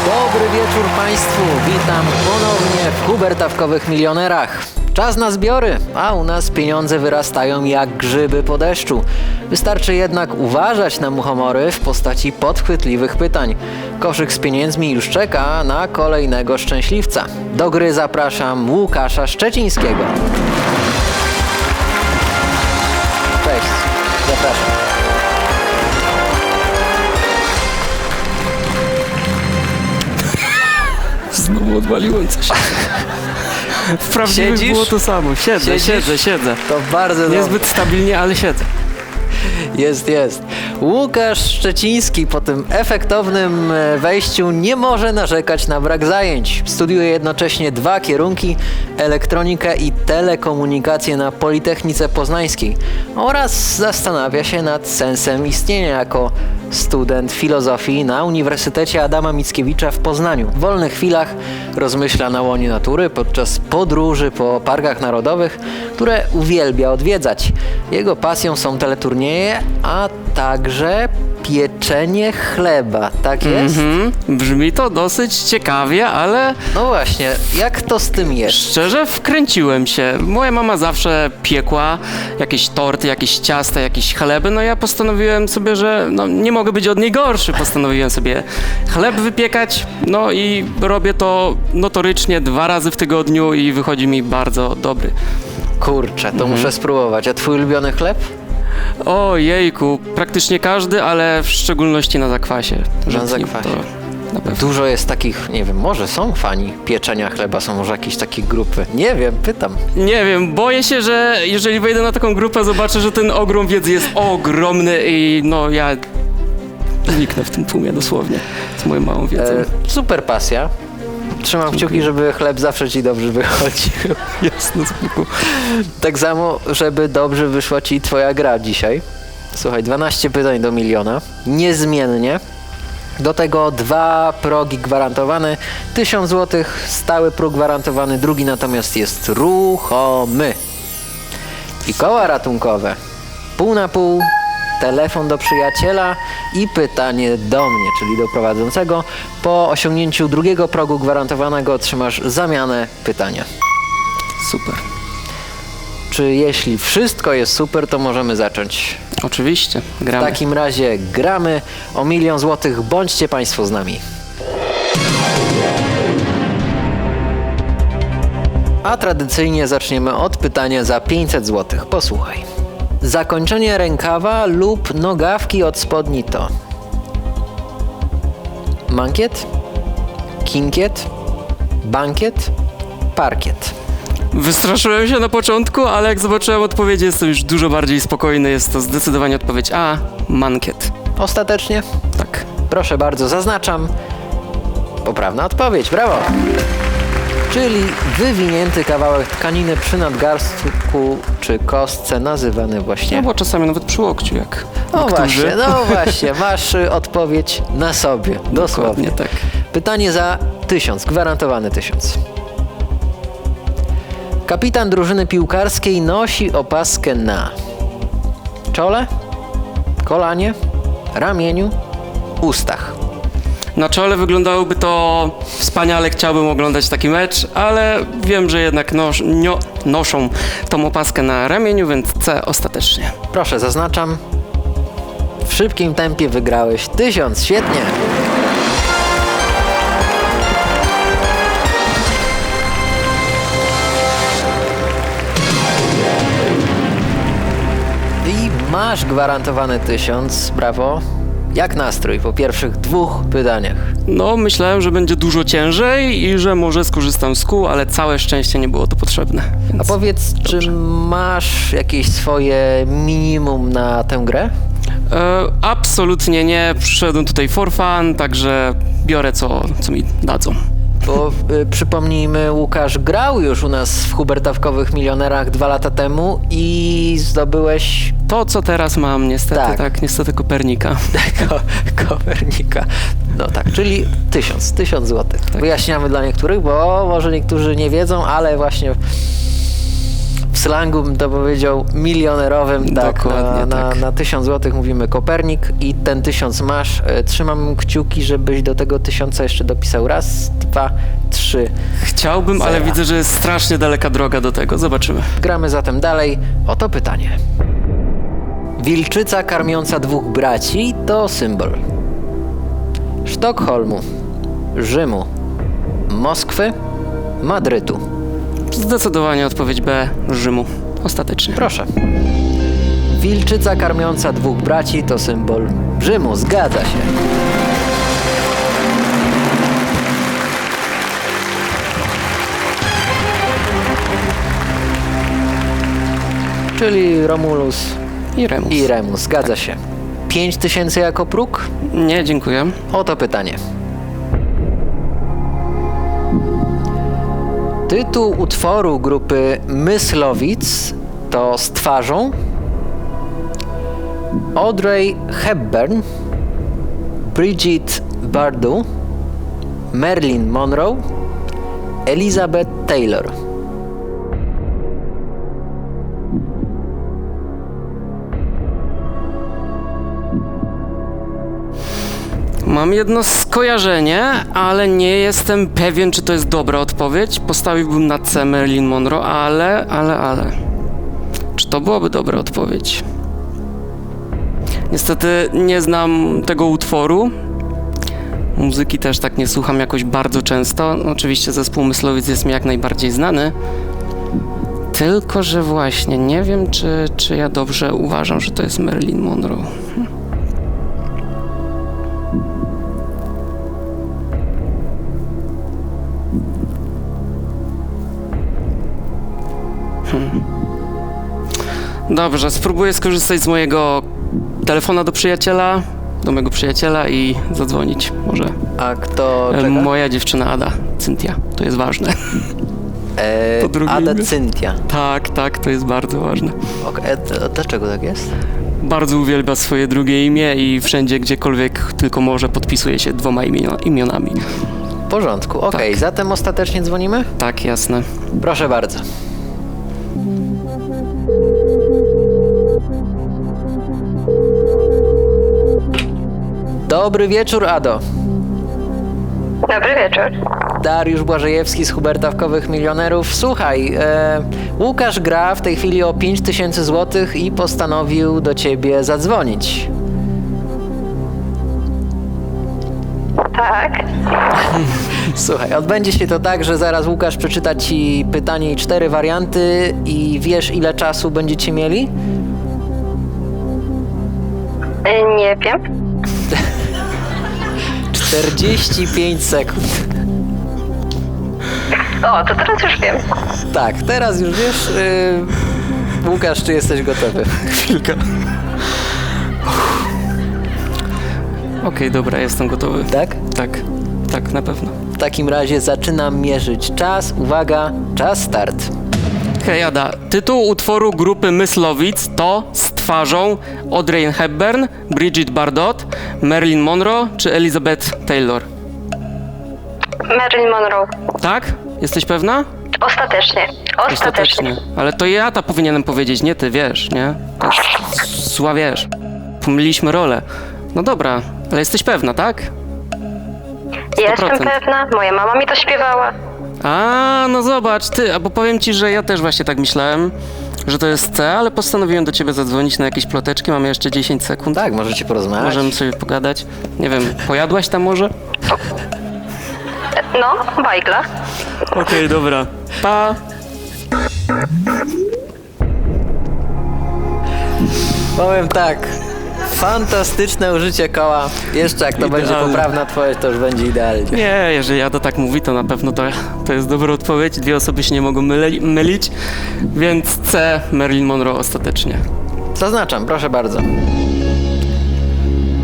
Dobry wieczór Państwu, witam ponownie w hubertawkowych milionerach. Czas na zbiory, a u nas pieniądze wyrastają jak grzyby po deszczu. Wystarczy jednak uważać na muchomory w postaci podchwytliwych pytań. Koszyk z pieniędzmi już czeka na kolejnego szczęśliwca. Do gry zapraszam Łukasza Szczecińskiego. Cześć, zapraszam. Znowu odwaliłem coś. W prawdziwych Siedzisz? było to samo. Siedzę. To bardzo dobrze. Niezbyt stabilnie, ale siedzę. Jest. Łukasz Szczeciński po tym efektownym wejściu nie może narzekać na brak zajęć. Studiuje jednocześnie 2 kierunki, elektronikę i telekomunikację na Politechnice Poznańskiej oraz zastanawia się nad sensem istnienia jako student filozofii na Uniwersytecie Adama Mickiewicza w Poznaniu. W wolnych chwilach rozmyśla na łonie natury podczas podróży po parkach narodowych, które uwielbia odwiedzać. Jego pasją są teleturnieje, a także pieczenie chleba. Tak jest? Brzmi to dosyć ciekawie, ale No właśnie, jak to z tym jest? szczerze wkręciłem się. Moja mama zawsze piekła jakieś torty, jakieś ciasta, jakieś chleby. No ja postanowiłem sobie, że nie mogę być od niej gorszy. Postanowiłem sobie chleb wypiekać. No i robię to notorycznie 2 razy w tygodniu i wychodzi mi bardzo dobry. Kurczę, to muszę spróbować. A twój ulubiony chleb? O jejku, praktycznie każdy, ale w szczególności na zakwasie. Na zakwasie. To na pewno. Dużo jest takich, nie wiem, może są fani pieczenia chleba, są może jakieś takie grupy. Nie wiem, pytam. Nie wiem, boję się, że jeżeli wejdę na taką grupę, zobaczę, że ten ogrom wiedzy jest ogromny i ja zniknę w tym tłumie dosłownie z moją małą wiedzą. Super pasja. Trzymam kciuki, żeby chleb zawsze ci dobrze wychodził. Jasne, spoko. Tak samo, żeby dobrze wyszła ci twoja gra dzisiaj. Słuchaj, 12 pytań do miliona. Niezmiennie. Do tego 2 progi gwarantowane, 1000 zł, stały próg gwarantowany, drugi natomiast jest ruchomy. I koła ratunkowe. Pół na pół, telefon do przyjaciela i pytanie do mnie, czyli do prowadzącego. Po osiągnięciu drugiego progu gwarantowanego otrzymasz zamianę pytania. Super. Czy jeśli wszystko jest super, to możemy zacząć? Oczywiście, W gramy. takim razie gramy o 1 000 000 złotych. Bądźcie Państwo z nami. A tradycyjnie zaczniemy od pytania za 500 zł. Posłuchaj. Zakończenie rękawa lub nogawki od spodni to mankiet, kinkiet, bankiet, parkiet. Wystraszyłem się na początku, ale jak zobaczyłem odpowiedzi, jestem już dużo bardziej spokojny. Jest to zdecydowanie odpowiedź A, mankiet. Ostatecznie? Tak. Proszę bardzo, zaznaczam. Poprawna odpowiedź, brawo! Czyli wywinięty kawałek tkaniny przy nadgarstku czy kostce nazywany właśnie... Bo czasami nawet przy łokciu, jak No niektórzy. właśnie, masz odpowiedź na sobie, dosłownie. Dokładnie tak. Pytanie za 1000, gwarantowany 1000. Kapitan drużyny piłkarskiej nosi opaskę na czole, kolanie, ramieniu, ustach. Na czole wyglądałoby to wspaniale, chciałbym oglądać taki mecz, ale wiem, że jednak noszą tą opaskę na ramieniu, więc C ostatecznie. Proszę, zaznaczam. W szybkim tempie wygrałeś 1000, świetnie. I masz gwarantowany 1000, brawo. Jak nastrój po pierwszych 2 pytaniach? Myślałem, że będzie dużo ciężej i że może skorzystam z kół, ale całe szczęście nie było to potrzebne. A Więc powiedz, czy masz jakieś swoje minimum na tę grę? absolutnie nie. Przyszedłem tutaj for fun, także biorę co mi dadzą. Bo przypomnijmy, Łukasz grał już u nas w hubertawkowych milionerach 2 lata temu i zdobyłeś To, co teraz mam, niestety, Tak. niestety Kopernika. Kopernika. No tak, czyli 1000 złotych. Wyjaśniamy dla niektórych, bo może niektórzy nie wiedzą, ale właśnie w slangu bym to powiedział milionerowym. Tak, Dokładnie, tak. Na 1000 zł mówimy Kopernik i ten 1000 masz. Trzymam kciuki, żebyś do tego 1000 jeszcze dopisał. Raz, 2, 3. Chciałbym, ale Zera. widzę, że jest strasznie daleka droga do tego. Zobaczymy. Gramy zatem dalej. Oto pytanie. Wilczyca karmiąca 2 braci to symbol Sztokholmu, Rzymu, Moskwy, Madrytu. Zdecydowanie odpowiedź B. Rzymu. Ostatecznie. Proszę. Wilczyca karmiąca 2 braci to symbol Rzymu. Zgadza się. Czyli Romulus I Remus. i Remus. Zgadza się. 5000 jako próg? Nie, dziękuję. Oto pytanie. Tytuł utworu grupy Myslowic to Z twarzą Audrey Hepburn, Bridget Bardot, Marilyn Monroe, Elizabeth Taylor. Mam jedno skojarzenie, ale nie jestem pewien, czy to jest dobra odpowiedź. Postawiłbym na C Marilyn Monroe, ale... Czy to byłaby dobra odpowiedź? Niestety nie znam tego utworu. Muzyki też tak nie słucham jakoś bardzo często. Oczywiście zespół Myslowic jest mi jak najbardziej znany. Tylko że właśnie nie wiem, czy ja dobrze uważam, że to jest Marilyn Monroe. Dobrze, spróbuję skorzystać z mojego telefona do mojego przyjaciela i zadzwonić. Może A kto czeka? moja dziewczyna Ada, Cynthia, to jest ważne. to drugie Ada imię. Cynthia. Tak, to jest bardzo ważne. Dlaczego tak jest? Bardzo uwielbia swoje drugie imię i wszędzie, gdziekolwiek tylko może, podpisuje się 2 imionami. W porządku, okej. Tak. Zatem ostatecznie dzwonimy? Tak, jasne. Proszę bardzo. Dobry wieczór, Ado. Dobry wieczór. Dariusz Błażejewski z Hubertawkowych Milionerów. Słuchaj, Łukasz gra w tej chwili o 5000 zł i postanowił do ciebie zadzwonić. Tak. Słuchaj, odbędzie się to tak, że zaraz Łukasz przeczyta ci pytanie i 4 warianty i wiesz, ile czasu będziecie mieli? Nie wiem. 45 sekund. O, to teraz już wiem. Tak, teraz już wiesz, Łukasz, czy jesteś gotowy? Chwilkę. Okej, dobra, jestem gotowy. Tak? Tak, na pewno. W takim razie zaczynam mierzyć czas. Uwaga, czas start. Hej Ada, tytuł utworu grupy Myslowic to Z twarzą Audrey Hepburn, Bridget Bardot, Marilyn Monroe czy Elizabeth Taylor? Marilyn Monroe. Tak? Jesteś pewna? Ostatecznie. Ale to ja to powinienem powiedzieć, nie ty, wiesz, nie? To jest zła, wiesz. Pomyliliśmy rolę. No dobra, ale jesteś pewna, tak? Jestem 100%. pewna. Moja mama mi to śpiewała. A, no zobacz, bo powiem ci, że ja też właśnie tak myślałem, że to jest C, ale postanowiłem do ciebie zadzwonić na jakieś ploteczki, mamy jeszcze 10 sekund. Tak, możecie porozmawiać. Możemy sobie pogadać. Nie wiem, pojadłaś tam może? No, bajgla. Okej, dobra. Pa! Powiem tak. Fantastyczne użycie koła. Jeszcze jak to będzie Idealne. poprawna odpowiedź, to już będzie idealnie. Nie, jeżeli Ada tak mówi, to na pewno to jest dobra odpowiedź. 2 osoby się nie mogą mylić, więc C, Marilyn Monroe ostatecznie. Zaznaczam, proszę bardzo.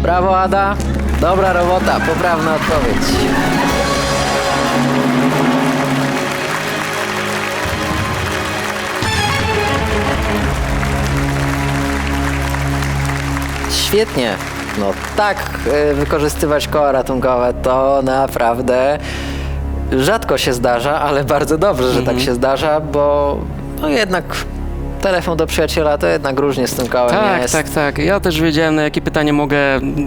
Brawo, Ada. Dobra robota, poprawna odpowiedź. Świetnie. No tak, wykorzystywać koła ratunkowe to naprawdę rzadko się zdarza, ale bardzo dobrze, że tak się zdarza, bo no jednak telefon do przyjaciela to jednak różnie z tym kołem jest. Tak. Ja też wiedziałem, na jakie pytanie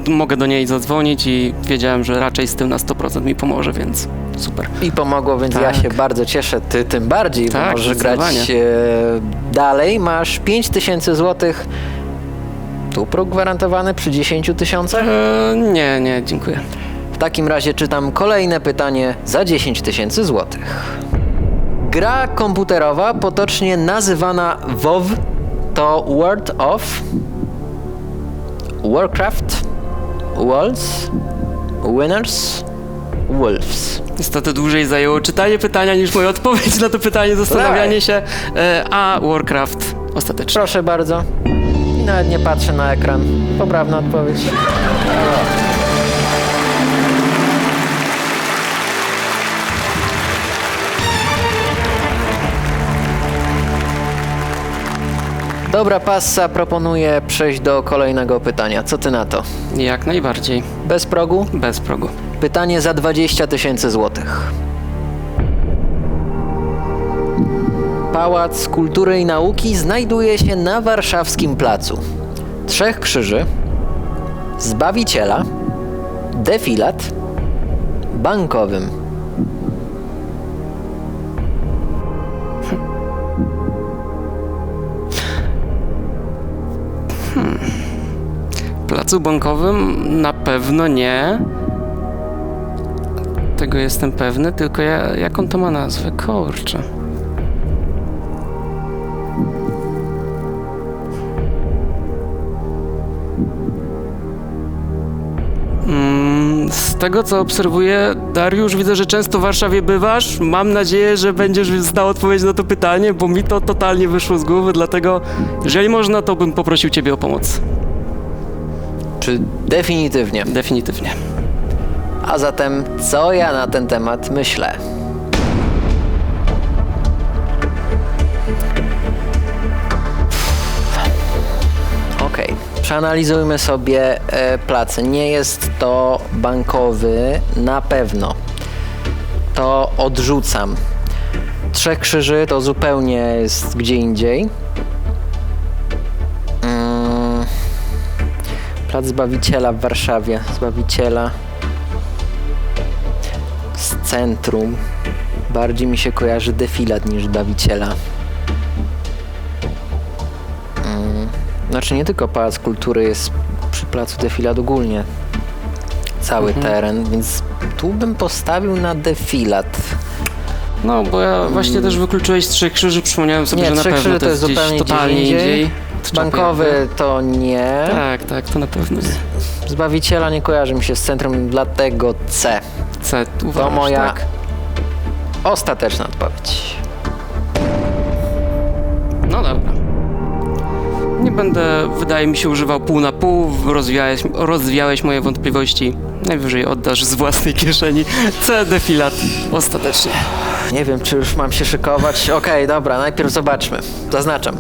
mogę do niej zadzwonić i wiedziałem, że raczej z tym na 100% mi pomoże, więc super. I pomogło, więc Tak. ja się bardzo cieszę, ty tym bardziej, bo Tak, możesz grać zdecydowanie. dalej. Masz 5000 zł. Tu próg gwarantowany przy 10 000? Nie, dziękuję. W takim razie czytam kolejne pytanie za 10 000 złotych. Gra komputerowa, potocznie nazywana WoW, to World of Warcraft, Worlds, Winners, Wolves. Niestety dłużej zajęło czytanie pytania niż moja odpowiedź na to pytanie, zastanawianie się. A Warcraft ostatecznie. Proszę bardzo. I nawet nie patrzę na ekran. Poprawna odpowiedź. Dobra, Passa, proponuję przejść do kolejnego pytania. Co ty na to? Jak najbardziej. Bez progu? Bez progu. Pytanie za 20 000 złotych. Pałac Kultury i Nauki znajduje się na warszawskim placu Trzech Krzyży, Zbawiciela, Defilat, Bankowym. Placu Bankowym na pewno nie. Tego jestem pewny, tylko jak on to ma nazwę? Kurczę. Z tego co obserwuję, Dariusz, widzę, że często w Warszawie bywasz. Mam nadzieję, że będziesz znał odpowiedź na to pytanie, bo mi to totalnie wyszło z głowy, dlatego jeżeli można, to bym poprosił Ciebie o pomoc. Czy definitywnie? Definitywnie. A zatem, co ja na ten temat myślę? Okej, przeanalizujmy sobie place. Nie jest to Bankowy na pewno. To odrzucam. Trzech Krzyży to zupełnie jest gdzie indziej. Plac Zbawiciela w Warszawie. Zbawiciela z centrum. Bardziej mi się kojarzy Defilat niż Zbawiciela. Znaczy nie tylko Pałac Kultury jest przy placu Defilat ogólnie. Cały teren, więc tu bym postawił na Defilat. No, bo ja właśnie też wykluczyłeś Trzech Krzyży, przypomniałem sobie, Nie, że na Trzech pewno Krzyży to jest gdzieś zupełnie totalnie gdzie indziej. indziej. Bankowy to nie. Tak, to na pewno nie. Zbawiciela nie kojarzy mi się z centrum, dlatego C. C, To uważasz, moja tak? ostateczna odpowiedź. No dobra. Nie będę, wydaje mi się, używał pół na pół, rozwiałeś moje wątpliwości. Najwyżej oddasz z własnej kieszeni. C, Defilat, ostatecznie. Nie wiem, czy już mam się szykować. Okej, dobra, najpierw zobaczmy. Zaznaczam.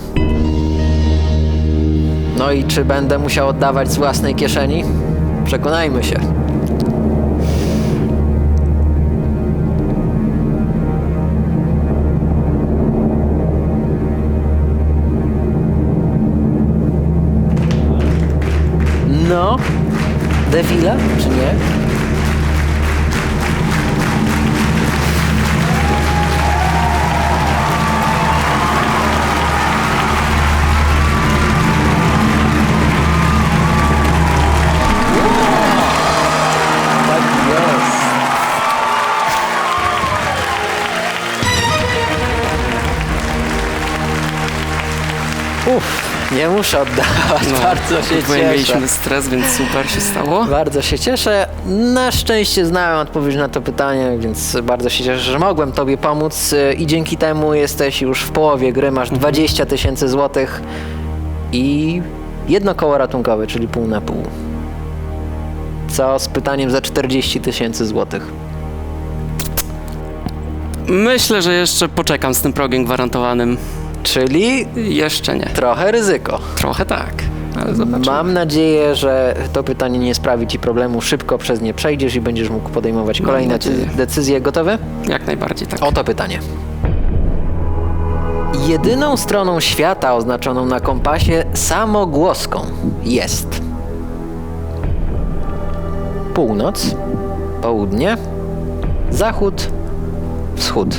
No i czy będę musiał oddawać z własnej kieszeni? Przekonajmy się. No, Defilat, czy nie? Tak jest. Nie muszę oddawać, bardzo się cieszę. Mieliśmy stres, więc super się stało. Bardzo się cieszę. Na szczęście znałem odpowiedź na to pytanie, więc bardzo się cieszę, że mogłem Tobie pomóc i dzięki temu jesteś już w połowie gry, masz 20 000 złotych i jedno koło ratunkowe, czyli pół na pół. Co z pytaniem za 40 000 złotych? Myślę, że jeszcze poczekam z tym progiem gwarantowanym. Czyli Jeszcze nie. trochę ryzyko. Trochę tak, ale zobaczymy. Mam nadzieję, że to pytanie nie sprawi Ci problemu, szybko przez nie przejdziesz i będziesz mógł podejmować Mam kolejne nadzieję. decyzje. Gotowy? Jak najbardziej tak. Oto pytanie. Jedyną stroną świata oznaczoną na kompasie samogłoską jest północ, południe, zachód, wschód.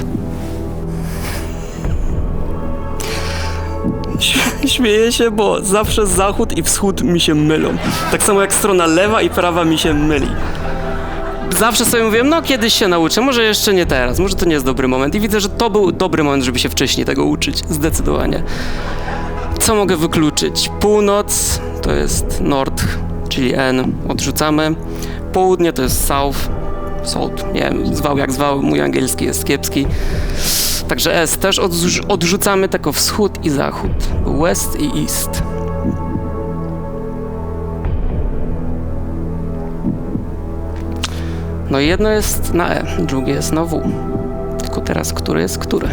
Śmieję się, bo zawsze zachód i wschód mi się mylą. Tak samo jak strona lewa i prawa mi się myli. Zawsze sobie mówiłem, no kiedyś się nauczę, może jeszcze nie teraz, może to nie jest dobry moment. I widzę, że to był dobry moment, żeby się wcześniej tego uczyć, zdecydowanie. Co mogę wykluczyć? Północ to jest nord, czyli N, odrzucamy. Południe to jest south, nie wiem, zwał jak zwał, mój angielski jest kiepski. Także S też odrzucamy, tylko wschód i zachód, west i east. No i jedno jest na E, drugie jest na W. Tylko teraz, który jest który?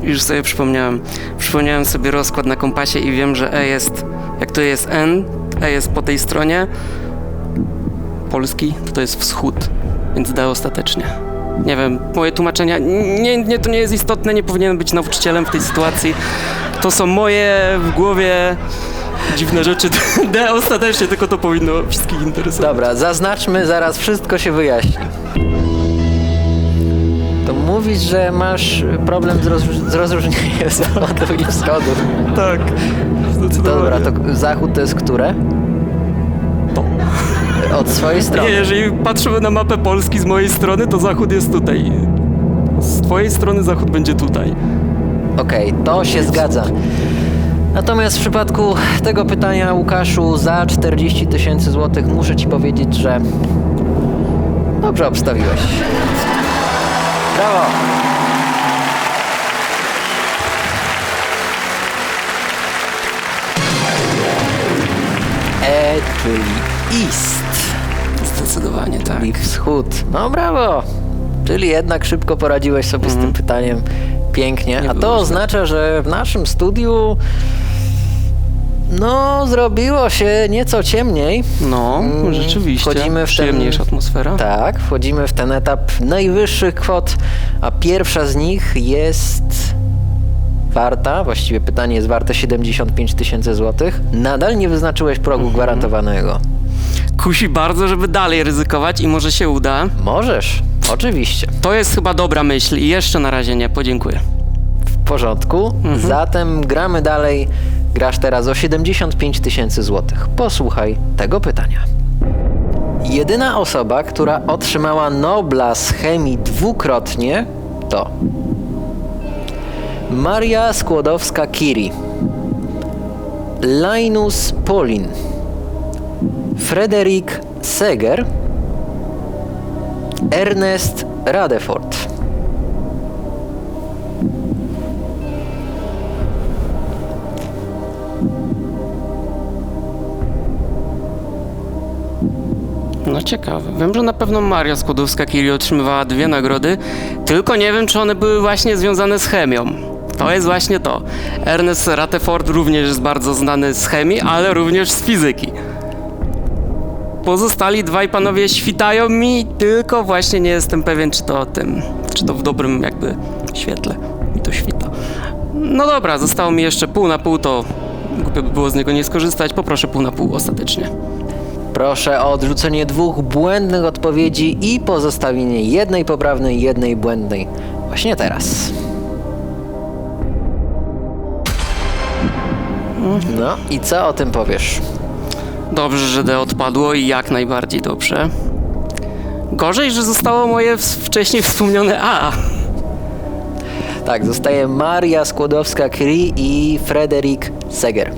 Już sobie przypomniałem. Przypomniałem sobie rozkład na kompasie i wiem, że E jest, jak to jest N, E jest po tej stronie Polski, to jest wschód, więc D ostatecznie. Nie wiem, moje tłumaczenia, to nie jest istotne, nie powinienem być nauczycielem w tej sytuacji. To są moje w głowie dziwne rzeczy. D ostatecznie, tylko to powinno wszystkich interesować. Dobra, zaznaczmy, zaraz wszystko się wyjaśni. To mówisz, że masz problem z rozróżnieniem zachodu i wschodu. Tak, zdecydowanie. Dobra, to zachód to jest które? To. Od swojej strony. Nie, jeżeli patrzymy na mapę Polski z mojej strony, to zachód jest tutaj. Z twojej strony zachód będzie tutaj. Okej, to się zgadza. Natomiast w przypadku tego pytania, Łukaszu, za 40 000 złotych muszę ci powiedzieć, że dobrze obstawiłeś. Brawo! E, czyli east. Zdecydowanie tak. I wschód. No brawo! Czyli jednak szybko poradziłeś sobie z tym pytaniem. Pięknie. Nie A było to źle. oznacza, że w naszym studiu zrobiło się nieco ciemniej. No, rzeczywiście. Wchodzimy w Przyjemniejsza atmosfera. Tak, wchodzimy w ten etap najwyższych kwot, a pierwsza z nich jest warta, właściwie pytanie jest warte 75 000 złotych. Nadal nie wyznaczyłeś progu gwarantowanego. Kusi bardzo, żeby dalej ryzykować i może się uda. Możesz, oczywiście. To jest chyba dobra myśl i jeszcze na razie nie, podziękuję. W porządku, zatem gramy dalej. Grasz teraz o 75 000 złotych. Posłuchaj tego pytania. Jedyna osoba, która otrzymała Nobla z chemii dwukrotnie, to Maria Skłodowska-Curie, Linus Pauling, Frederick Seeger, Ernest Rutherford. No ciekawe. Wiem, że na pewno Maria Skłodowska-Curie otrzymywała 2 nagrody, tylko nie wiem, czy one były właśnie związane z chemią. To jest właśnie to. Ernest Rutherford również jest bardzo znany z chemii, ale również z fizyki. Pozostali dwaj panowie świtają mi, tylko właśnie nie jestem pewien, czy to w dobrym jakby świetle mi to świta. No dobra, zostało mi jeszcze pół na pół, to głupio by było z niego nie skorzystać. Poproszę pół na pół ostatecznie. Proszę o odrzucenie 2 błędnych odpowiedzi i pozostawienie 1 poprawnej i 1 błędnej. Właśnie teraz. No i co o tym powiesz? Dobrze, że D odpadło i jak najbardziej dobrze. Gorzej, że zostało moje wcześniej wspomniane A. Tak, zostaje Maria Skłodowska-Curie i Frederick Seeger.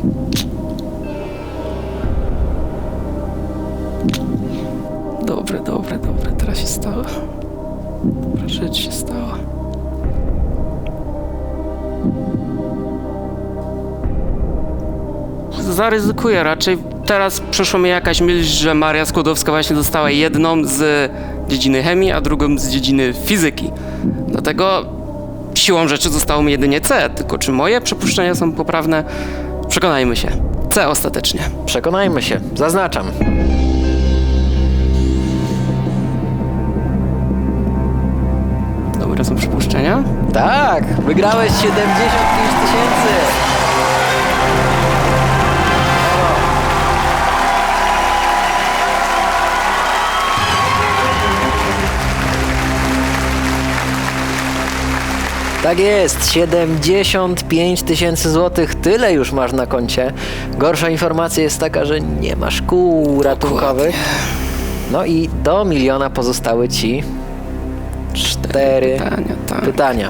Dobre. Teraz się stało. Dobra rzecz się stała. Zaryzykuję raczej. Teraz przyszła mi jakaś myśl, że Maria Skłodowska właśnie dostała jedną z dziedziny chemii, a drugą z dziedziny fizyki. Dlatego siłą rzeczy zostało mi jedynie C, tylko czy moje przypuszczenia są poprawne? Przekonajmy się. C ostatecznie. Przekonajmy się, zaznaczam. Dobre są przypuszczenia? Tak, wygrałeś 75 000. Tak jest, 75 000 złotych, tyle już masz na koncie. Gorsza informacja jest taka, że nie masz kół ratunkowych. No i do 1 000 000 pozostały ci 4 pytania, tak. pytania.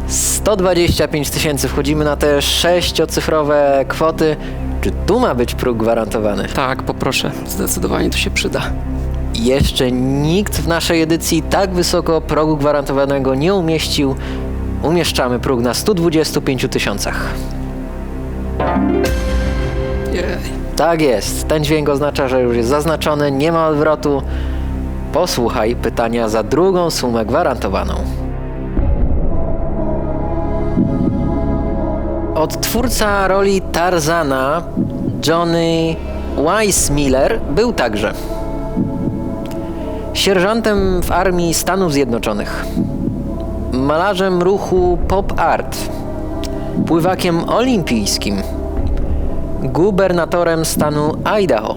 125 000, wchodzimy na te 6-cyfrowe kwoty. Czy tu ma być próg gwarantowany? Tak, poproszę. Zdecydowanie to się przyda. Jeszcze nikt w naszej edycji tak wysoko progu gwarantowanego nie umieścił. Umieszczamy próg na 125 000. Jej. Tak jest. Ten dźwięk oznacza, że już jest zaznaczone, nie ma odwrotu. Posłuchaj pytania za drugą sumę gwarantowaną. Odtwórca roli Tarzana, Johnny Weissmiller, był także sierżantem w armii Stanów Zjednoczonych, malarzem ruchu pop art, pływakiem olimpijskim, gubernatorem stanu Idaho.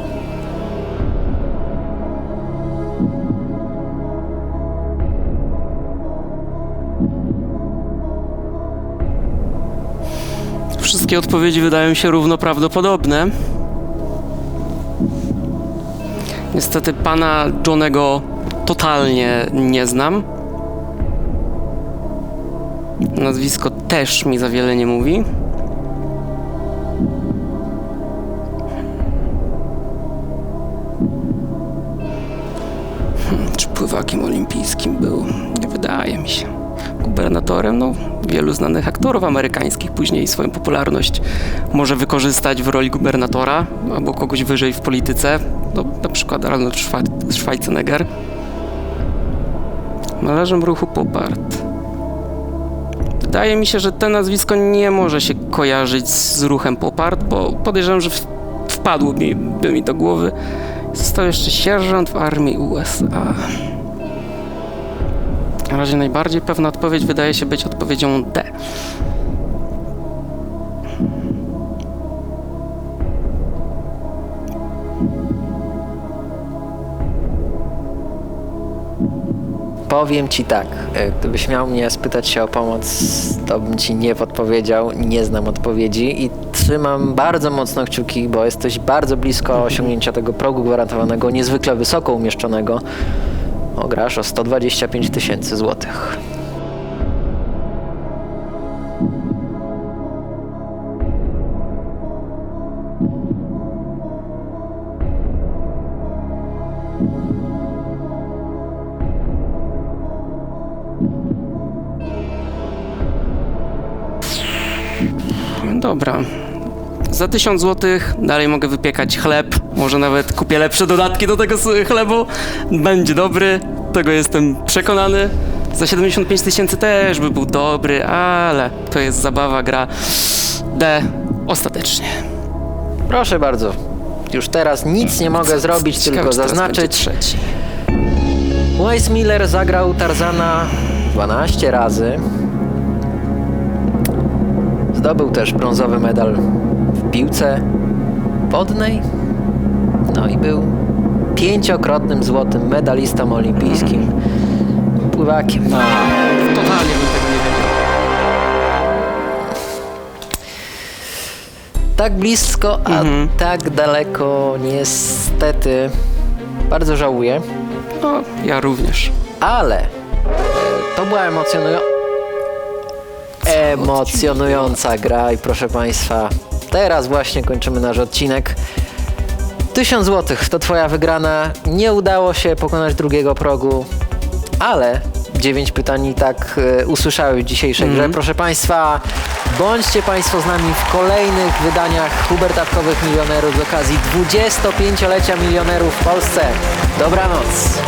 Wszystkie odpowiedzi wydają się równo prawdopodobne. Niestety pana Johnego totalnie nie znam. Nazwisko też mi za wiele nie mówi. Czy pływakiem olimpijskim był? Nie wydaje mi się. Gubernatorem, no wielu znanych aktorów amerykańskich później swoją popularność może wykorzystać w roli gubernatora albo kogoś wyżej w polityce, no, na przykład Arnold Schwarzenegger. Malarzem ruchu pop art. Wydaje mi się, że to nazwisko nie może się kojarzyć z ruchem pop art, bo podejrzewam, że wpadłoby mi do głowy. Został jeszcze sierżant w armii USA. Na razie najbardziej pewna odpowiedź wydaje się być odpowiedzią D. Powiem ci tak, gdybyś miał mnie spytać się o pomoc, to bym ci nie podpowiedział, nie znam odpowiedzi i trzymam bardzo mocno kciuki, bo jesteś bardzo blisko osiągnięcia tego progu gwarantowanego, niezwykle wysoko umieszczonego. Grasz o 125 000 złotych. Dobra. Za 1000 złotych dalej mogę wypiekać chleb. Może nawet kupię lepsze dodatki do tego chlebu. Będzie dobry. Tego jestem przekonany. Za 75 000 też by był dobry, ale to jest zabawa, gra. D. Ostatecznie. Proszę bardzo. Już teraz nic nie mogę zrobić, Ciekawe, tylko czy teraz będzie zaznaczyć. trzeci. Weissmiller zagrał Tarzana 12 razy. Zdobył też brązowy medal w piłce wodnej. No i był 5-krotnym złotym medalistą olimpijskim. Pływakiem. Totalnie bym tego nie wiedział. Tak blisko, a tak daleko niestety. Bardzo żałuję. No, ja również. Ale to była emocjonująca gra i proszę Państwa, teraz właśnie kończymy nasz odcinek. 1000 złotych to Twoja wygrana. Nie udało się pokonać drugiego progu, ale 9 pytań i tak usłyszały w dzisiejszej grze. Proszę Państwa, bądźcie Państwo z nami w kolejnych wydaniach Hubertatkowych Milionerów z okazji 25-lecia milionerów w Polsce. Dobranoc.